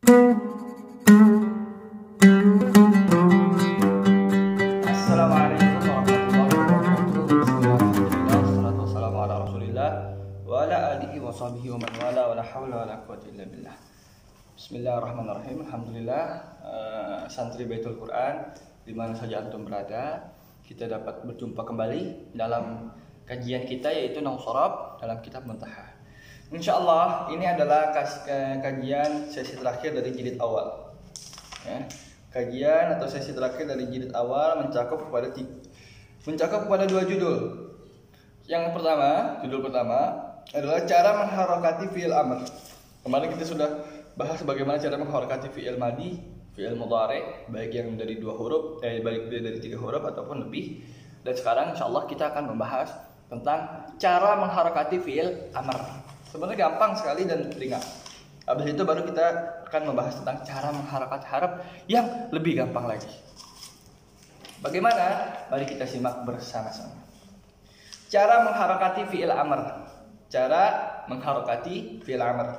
Assalamualaikum warahmatullahi wabarakatuh. Bismillahirrahmanirrahim. Wassalatu wassalamu ala Rasulillah wa ala alihi wa sahbihi wa man wala wa la haula wa la quwwata illa billah. Bismillahirrahmanirrahim. Alhamdulillah, santri Baitul Quran di mana saja antum berada, kita dapat berjumpa kembali dalam kajian kita yaitu Nahu Shorof dalam kitab Muntaha. Insyaallah ini adalah kajian sesi terakhir dari jilid awal. Ya. Kajian atau sesi terakhir dari jilid awal mencakup kepada dua judul. Yang pertama, judul pertama adalah cara mengharokati fi'il amr. Kemarin kita sudah bahas bagaimana cara mengharokati fi'il madi, fi'il mudhari, baik yang dari dua huruf, baik dari tiga huruf ataupun lebih. Dan sekarang insyaallah kita akan membahas tentang cara mengharokati fi'il amr. Sebenarnya gampang sekali dan ringan. Habis itu baru kita akan membahas tentang cara mengharokati harf yang lebih gampang lagi. Bagaimana? Mari kita simak bersama-sama. Cara mengharokati fi'il amr. Cara mengharokati fi'il amr.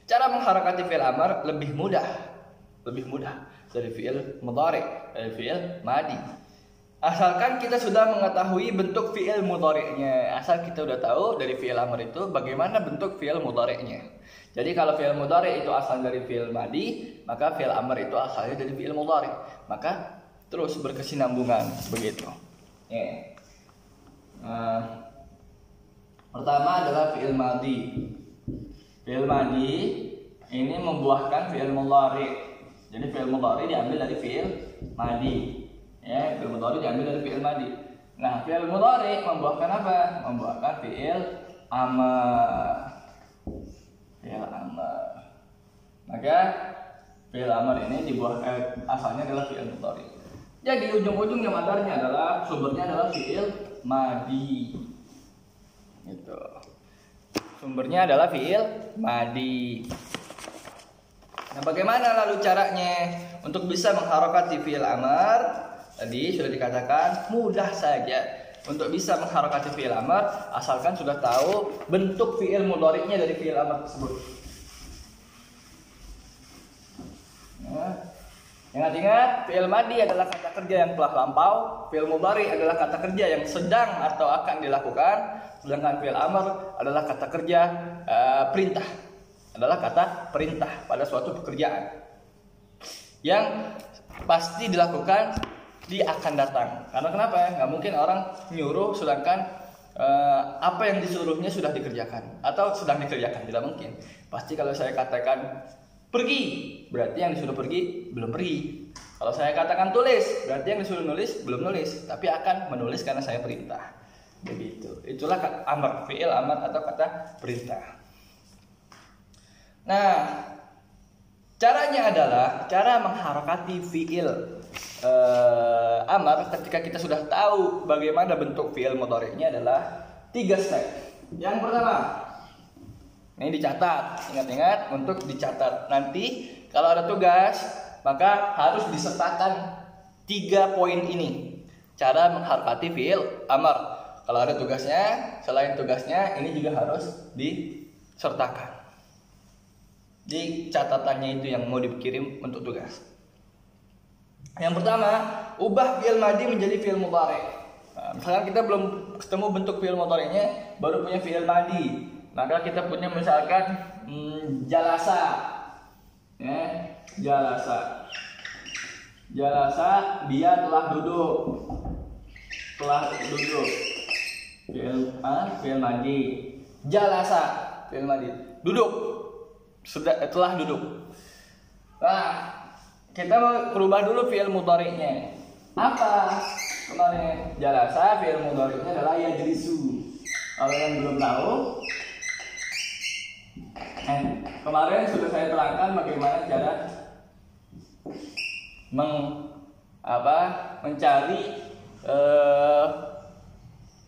Cara mengharokati fi'il amr lebih mudah dari fi'il mudhari, dari fi'il madi. Asalkan kita sudah mengetahui bentuk fi'il mudhari'nya. Asal kita sudah tahu dari fi'il amr itu bagaimana bentuk fi'il mudhari'nya. Jadi kalau fi'il mudhari' itu asal dari fi'il madi, maka fi'il amr itu asalnya dari fi'il mudhari'. Maka terus berkesinambungan begitu. Pertama adalah fi'il madi. Fi'il madi ini membuahkan fi'il mudhari'. Jadi fi'il mudhari' diambil dari fi'il madi. Ya, fi'il mudhari diambil dari fi'il madi. Nah, fi'il mudhari membuahkan apa? Membuahkan fi'il amr. Fi'il amr. Maka fi'il amr ini asalnya adalah fi'il mudhari. Jadi ujung-ujungnya madarnya adalah sumbernya adalah fi'il madi. Gitu. Sumbernya adalah fi'il madi. Nah, bagaimana lalu caranya untuk bisa mengharokati fi'il amr? Tadi sudah dikatakan mudah saja untuk bisa mengharokati fi'il amr asalkan sudah tahu bentuk fi'il mudhari'nya dari fi'il amr tersebut. Nah, ingat-ingat, fi'il madi adalah kata kerja yang telah lampau, fi'il mudhari' adalah kata kerja yang sedang atau akan dilakukan, sedangkan fi'il amr adalah kata kerja perintah. Adalah kata perintah pada suatu pekerjaan yang pasti dilakukan di akan datang. Karena kenapa? Nggak mungkin orang nyuruh sedangkan apa yang disuruhnya sudah dikerjakan atau sedang dikerjakan, tidak mungkin. Pasti kalau saya katakan pergi, berarti yang disuruh pergi belum pergi. Kalau saya katakan tulis, berarti yang disuruh nulis belum nulis, tapi akan menulis karena saya perintah. Begitu. Itulah amr, fi'il amr atau kata perintah. Nah, caranya adalah cara mengharokati fi'il amr ketika kita sudah tahu bagaimana bentuk fi'il mudhari'nya adalah 3 step. Yang pertama, ini dicatat, ingat-ingat untuk dicatat. Nanti kalau ada tugas maka harus disertakan 3 poin ini. Cara mengharokati fi'il amr. Kalau ada tugasnya, selain tugasnya ini juga harus disertakan di catatannya itu yang mau dikirim untuk tugas. Yang pertama, ubah fi'il madi menjadi fi'il mudhari'. Nah, misalkan kita belum ketemu bentuk fi'il mudhari'nya, baru punya fi'il madi. Maka kita punya misalkan jalasa. Ya, jalasa. Jalasa, dia telah duduk. Telah duduk. Fi'il madi. Jalasa, fi'il madi. Duduk. Telah duduk. Nah, kita mau berubah dulu fi'il mudhari'nya. Apa? Kemarin jalasa fi'il mudhari'nya adalah yajlisu. Kalau yang belum tahu, kemarin sudah saya terangkan bagaimana cara mencari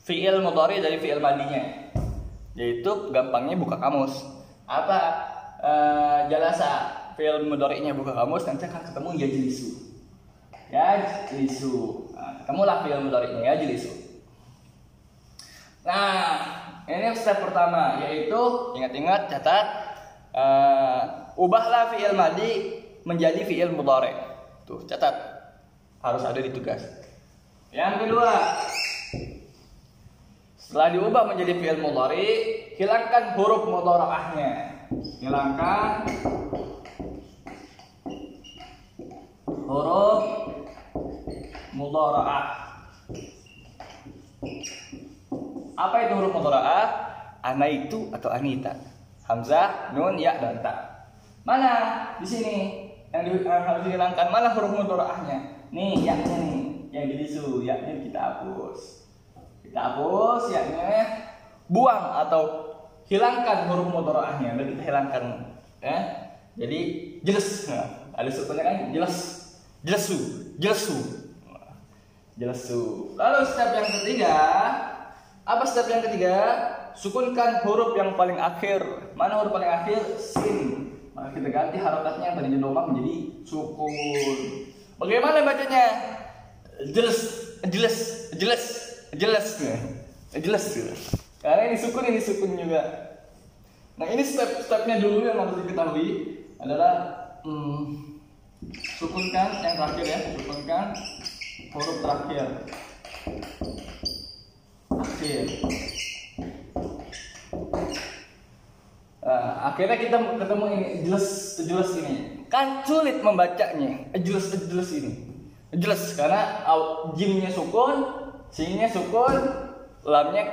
fi'il mudhari' dari fi'il madinya. Yaitu gampangnya buka kamus. Apa? Jalasa fi'il mudhari'nya buka kamus, nanti akan ketemu yajlisu. Yajlisu. Nah, ketemulah fi'il mudhari'nya yajlisu. Nah, ini step pertama, yaitu ingat-ingat catat ubahlah fi'il madhi menjadi fi'il mudhari. Tuh, catat. Harus ada di tugas. Yang kedua, setelah diubah menjadi fi'il mudhari, hilangkan huruf mudhara'ahnya. Hilangkan huruf mudhara'ah. Apa itu huruf mudhara'ah? Anaitu atau anita. Hamzah, nun, ya, dan ta. Mana di sini yang harus dihilangkan? Mana huruf mudhara'ahnya? Nih, ya-nya nih, yang jadi su, ya-nya kita hapus. Kita hapus ya-nya, buang atau hilangkan huruf mudhara'ahnya. Dan kita hilangkan, ya. Jadi jelas. Nah, ada sukunnya kan? Jelas. Jelasu, jelasu. Jelasu. Lalu step yang ketiga, apa step yang ketiga? Sukunkan huruf yang paling akhir. Mana huruf paling akhir? Sin. Maka kita ganti harokatnya yang tadinya domah menjadi sukun. Bagaimana bacanya? Jelas, jelas, jelas, jelas, jelas. Karena ini sukun juga. Nah, ini step-stepnya dulu yang harus diketahui adalah sukunkan yang terakhir ya, sukunkan huruf terakhir. Akhir. Akhirnya kita ketemu ini jelas ini. Kan sulit membacanya. Jelas ini. Jelas karena jimnya sukun, sinnya sukun, lamnya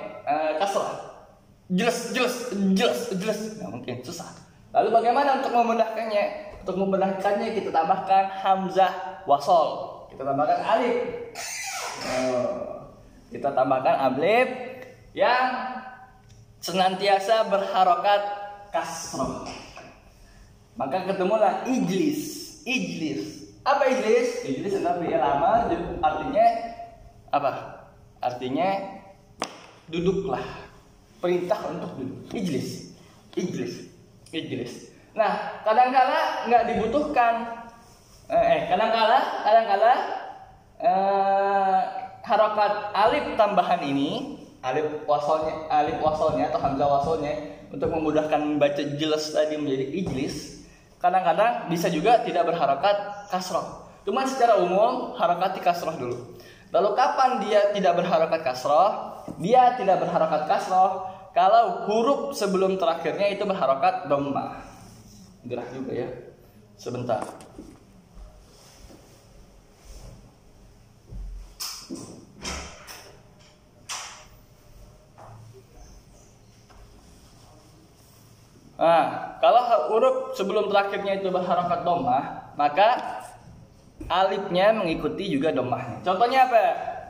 kasrah. Jelas. Nggak mungkin, susah. Lalu bagaimana untuk memudahkannya? Untuk memudahkannya kita tambahkan hamzah wasol. Kita tambahkan alif. Kita tambahkan alif yang senantiasa berharokat kasroh. Maka ketemulah ijlis. Apa ijlis? Ijlis adalah fi'il amar, artinya apa? Artinya duduklah. Perintah untuk duduk. Ijlis. Nah, kadang-kala nggak dibutuhkan. Kadang-kala harokat alif tambahan ini, alif wasolnya atau hamzah wasolnya untuk memudahkan membaca jelas tadi menjadi ijlis. Kadang-kadang bisa juga tidak berharokat kasroh. Cuma secara umum harokati kasroh dulu. Lalu kapan dia tidak berharokat kasroh? Dia tidak berharokat kasroh kalau huruf sebelum terakhirnya itu berharokat dhammah. Gerah juga ya. Sebentar. Nah, kalau huruf sebelum terakhirnya itu berharokat dhammah, maka alifnya mengikuti juga dhammahnya. Contohnya apa?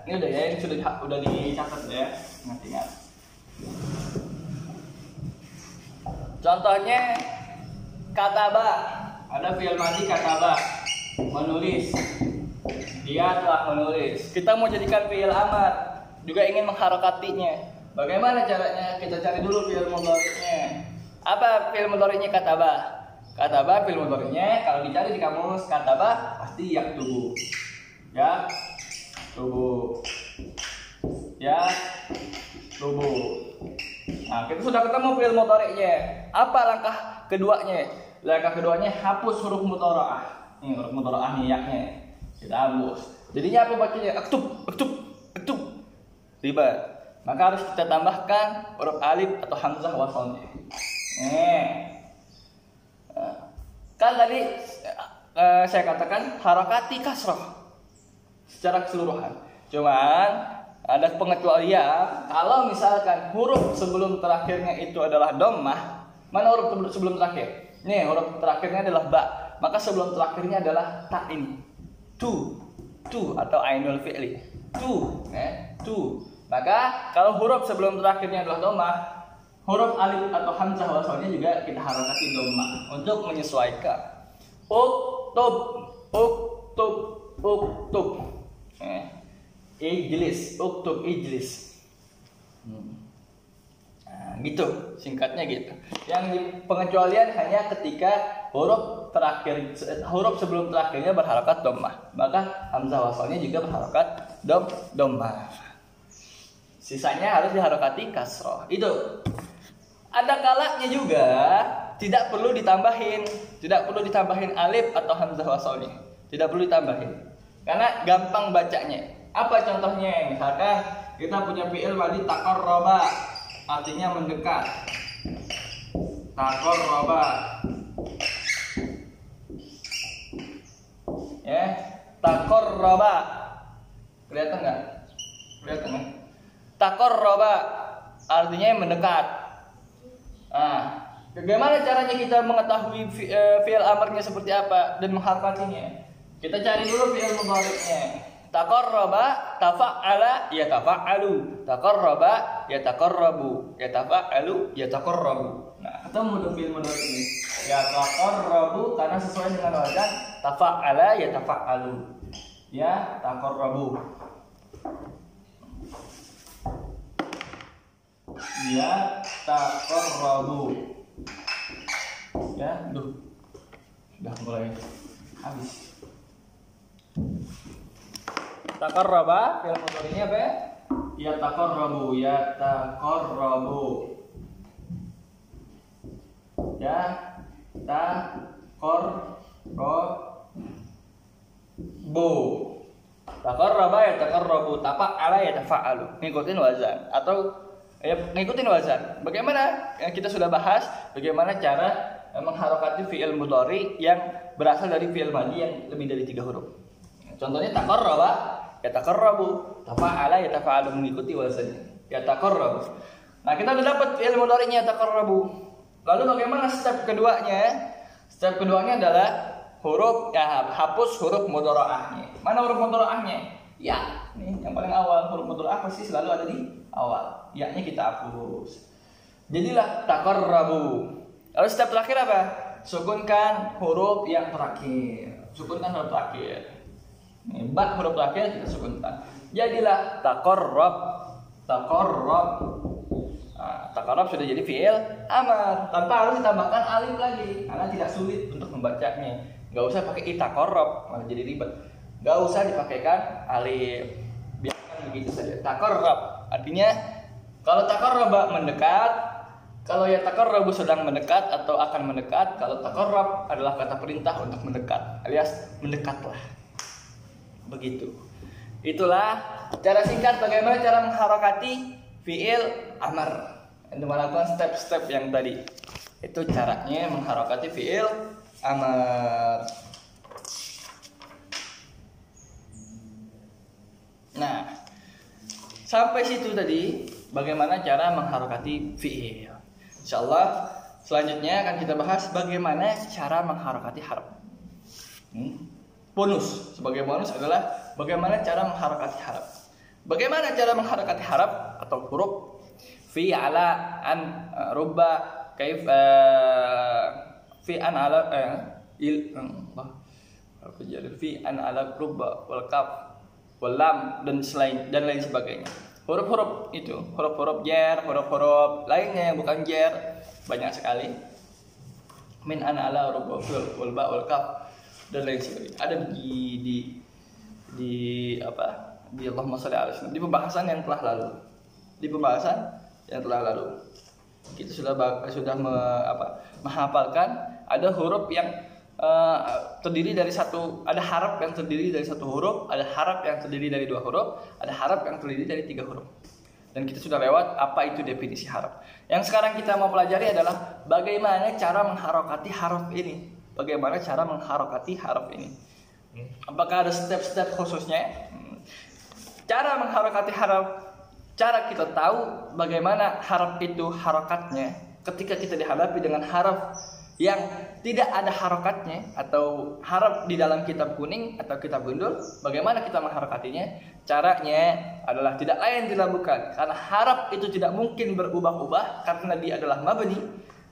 Ini udah ya, ini sudah dicatat ya. Ingat. Contohnya kataba, ada fi'il madhi kataba, menulis. Dia telah menulis. Kita mau jadikan fi'il amar, juga ingin mengharokatinya. Bagaimana caranya? Kita cari dulu fi'il mudhari'nya. Apa fi'il mudhari'nya kataba? Kataba fi'il mudhari'nya kalau dicari di kamus kataba pasti yaktubu. Ya, tubuh. Ya, tubuh. Nah, kita sudah ketemu fi'il mudhari'nya. Apa langkah keduanya? Langkah keduanya hapus huruf mudhara'ah. Ini huruf mudhara'ah nih yaknya. Kita hapus. Jadinya apa bacanya? Aktub. Ribet. Maka harus kita tambahkan huruf alif atau hamzah wasalnya. Kan tadi saya katakan harakati kasroh secara keseluruhan. Cuman ada pengecualian kalau misalkan huruf sebelum terakhirnya itu adalah dhammah. Mana huruf sebelum terakhir? Nih, huruf terakhirnya adalah ba. Maka sebelum terakhirnya adalah ta ini. Tu atau ainul fi'li. Tu. Maka kalau huruf sebelum terakhirnya adalah dhammah, huruf alif atau hamzah wasalnya juga kita harakati dhammah untuk menyesuaikan. Uktub. Ijlis. Nah, gitu, singkatnya gitu. Yang pengecualian hanya ketika huruf sebelum terakhirnya berharokat dhammah, maka hamzah wasalnya juga berharokat dhammah. Sisanya harus diharokati kasroh. Itu. Ada kalanya juga tidak perlu ditambahin alif atau hamzah wasalnya. Tidak perlu ditambahin. Karena gampang bacanya. Apa contohnya? Misalkan kita punya fi'il madhi taqarraba, artinya mendekat. Taqarraba. Ya, taqarraba. Kelihatan enggak? Kelihatan kan? Taqarraba artinya mendekat. Nah, bagaimana caranya kita mengetahui fi'il amarnya seperti apa dan mengharokatinya? Kita cari dulu fi'il mudhari'nya. Taqarraba, tafa'ala, yatafa'alu. Taqarraba, yataqarrabu. Yatafa'alu, yataqarrabu. Nah, ketemu dong fi'il mudhari' ini. Yataqarrabu karena sesuai dengan wazan tafa'ala, yatafa'alu. Ya, taqarrabu. Ya, taqarrabu. Ya, sudah mulai habis. Taqarraba, fi'il mudhari ini apa ya? Ya taqarrabu, ya taqarrabu. Ya taqarrabu. Taqarraba ya taqarrabu, tafa'ala ya tafa'alu. Ngikutin wazan atau ya ngikutin wazan. Bagaimana? Yang kita sudah bahas bagaimana cara mengharokati fi'il mudhari yang berasal dari fi'il madhi yang lebih dari 3 huruf. Contohnya taqarraba ya taqarrabu, tafa'ala ya tafa'alu, mengikuti wazannya. Ya taqarrabu. Nah, kita sudah dapat fi'il mudhari'nya taqarrabu. Lalu bagaimana step keduanya? Step keduanya adalah huruf ya, hapus huruf mudhara'ahnya. Mana huruf mudhara'ahnya? Ya, nih yang paling awal. Huruf mudhara'ah pasti selalu ada di awal. Ya-nya kita hapus. Jadilah taqarrabu. Lalu step terakhir apa? Sukunkan huruf yang terakhir. Sukunkan huruf terakhir. Nih, ba huruf terakhir kita sukunkan. Jadilah taqarrab. Taqarrab. Nah, taqarrab sudah jadi fi'il amar tanpa harus ditambahkan alif lagi karena tidak sulit untuk membacanya. Gak usah pakai itaqarrab, malah jadi ribet. Gak usah dipakaikan alif. Biarkan begitu saja. Taqarrab artinya kalau taqarraba mendekat, kalau ya taqarrabu sedang mendekat atau akan mendekat, kalau taqarrab adalah kata perintah untuk mendekat, alias mendekatlah. Begitu. Itulah cara singkat bagaimana cara mengharokati fi'il amar. Untuk melakukan step-step yang tadi. Itu caranya mengharokati fi'il amar. Nah, sampai situ tadi bagaimana cara mengharokati fi'il. Insyaallah selanjutnya akan kita bahas bagaimana cara mengharokati harf. Bonus, sebagai bonus adalah bagaimana cara mengharokati harf. Bagaimana cara mengharokati harf atau huruf? Fi, ala, an, rubba, kaif, fi, an, ala, fi, an, ala, rubba, wal kaf, wal lam, dan lain sebagainya. Huruf-huruf itu, huruf-huruf jar, huruf-huruf lainnya yang bukan jar, banyak sekali. Min, an, ala, rubba, wal ba, wal kaf, dan lain sebagainya. Ada di Allahumma shalli ala sayyidina, di pembahasan yang telah lalu. Kita sudah menghafalkan ada huruf yang terdiri dari ada haraf yang terdiri dari 1 huruf, ada haraf yang terdiri dari 2 huruf, ada haraf yang terdiri dari 3 huruf. Dan kita sudah lewat apa itu definisi haraf. Yang sekarang kita mau pelajari adalah bagaimana cara mengharokati haraf ini. Bagaimana cara mengharokati haraf ini? Apakah ada step-step khususnya? Cara mengharokati haraf, cara kita tahu bagaimana haraf itu harokatnya ketika kita dihadapi dengan haraf yang tidak ada harokatnya atau haraf di dalam kitab kuning atau kitab gundul, bagaimana kita mengharokatinya? Caranya adalah tidak lain tidak bukan karena haraf itu tidak mungkin berubah-ubah karena dia adalah mabni,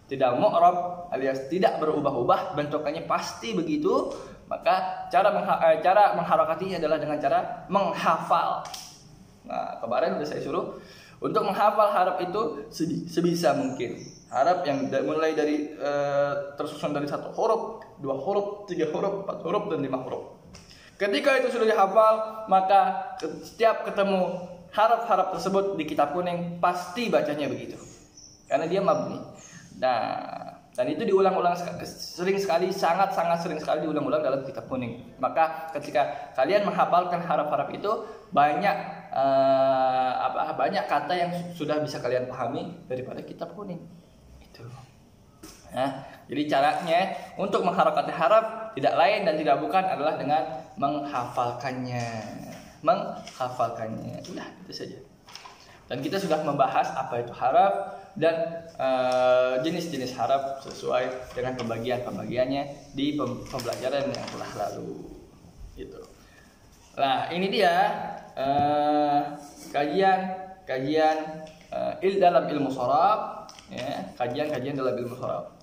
tidak mu'rab alias tidak berubah-ubah, bentukannya pasti begitu. Maka cara mengharokatinya adalah dengan cara menghafal. Nah, kemarin sudah saya suruh untuk menghafal haraf itu sebisa mungkin. Haraf yang mulai dari tersusun dari 1 huruf, 2 huruf, 3 huruf, 4 huruf, dan 5 huruf. Ketika itu sudah dihafal, maka setiap ketemu haraf-haraf tersebut di kitab kuning pasti bacanya begitu. Karena dia mabni. Nah, Dan itu diulang-ulang sering sekali, sangat-sangat sering sekali diulang-ulang dalam kitab kuning. Maka ketika kalian menghafalkan harap-harap itu, banyak banyak kata yang sudah bisa kalian pahami daripada kitab kuning. Itu. Nah, jadi caranya untuk mengharapkan harap tidak lain dan tidak bukan adalah dengan menghafalkannya. Udah, itu saja. Dan kita sudah membahas apa itu harap dan jenis-jenis harap sesuai dengan pembagiannya di pembelajaran yang telah lalu. Gitu. Nah, ini dia kajian dalam ilmu sharaf, ya, kajian dalam ilmu sharaf.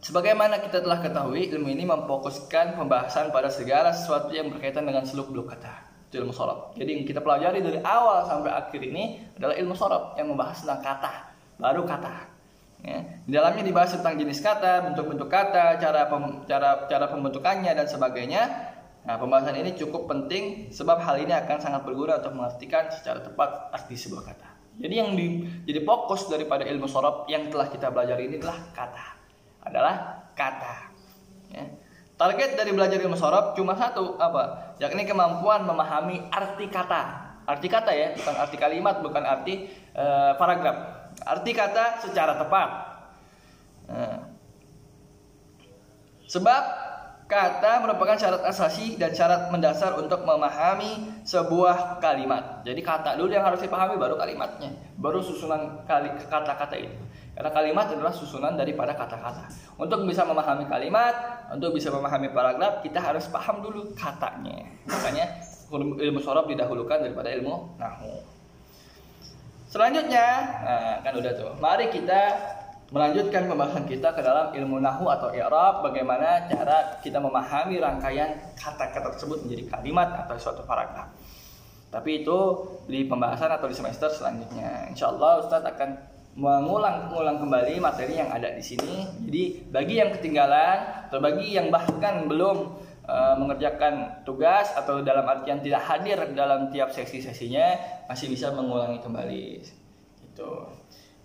Sebagaimana kita telah ketahui, ilmu ini memfokuskan pembahasan pada segala sesuatu yang berkaitan dengan seluk-beluk kata. Itu ilmu sharaf. Jadi yang kita pelajari dari awal sampai akhir ini adalah ilmu sharaf yang membahas tentang kata, baru kata. Ya. Di dalamnya dibahas tentang jenis kata, bentuk-bentuk kata, cara pembentukannya dan sebagainya. Nah, pembahasan ini cukup penting sebab hal ini akan sangat berguna untuk mengartikan secara tepat arti sebuah kata. Jadi yang jadi fokus daripada ilmu sharaf yang telah kita belajar ini adalah kata. Ya. Target dari belajar ilmu sharaf cuma satu, apa? Yakni kemampuan memahami arti kata. Arti kata ya, bukan arti kalimat, bukan arti paragraf. Arti kata secara tepat. Sebab kata merupakan syarat asasi dan syarat mendasar untuk memahami sebuah kalimat. Jadi kata dulu yang harus dipahami, baru kalimatnya, baru susunan kata-kata itu. Karena kalimat adalah susunan daripada kata-kata. Untuk bisa memahami kalimat, untuk bisa memahami paragraf, kita harus paham dulu katanya. Makanya ilmu sharaf didahulukan daripada ilmu nahwu. Selanjutnya, kan udah tuh. Mari kita melanjutkan pembahasan kita ke dalam ilmu nahwu atau i'rab, bagaimana cara kita memahami rangkaian kata-kata tersebut menjadi kalimat atau suatu paragraf. Tapi itu di pembahasan atau di semester selanjutnya. Insyaallah Ustadz akan mengulang kembali materi yang ada di sini. Jadi bagi yang ketinggalan atau bagi yang bahkan belum mengerjakan tugas atau dalam artian tidak hadir dalam tiap sesi-sesinya, masih bisa mengulangi kembali. Gitu.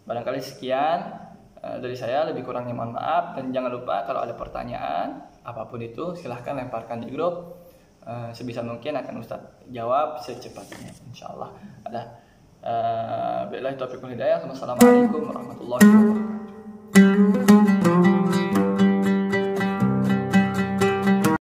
Barangkali sekian dari saya, lebih kurangnya mohon maaf, dan jangan lupa kalau ada pertanyaan apapun itu silahkan lemparkan di grup. Sebisa mungkin akan Ustadz jawab secepatnya, insyaallah. Billahi taufiq wal hidayah. Wassalamualaikum warahmatullahi wabarakatuh.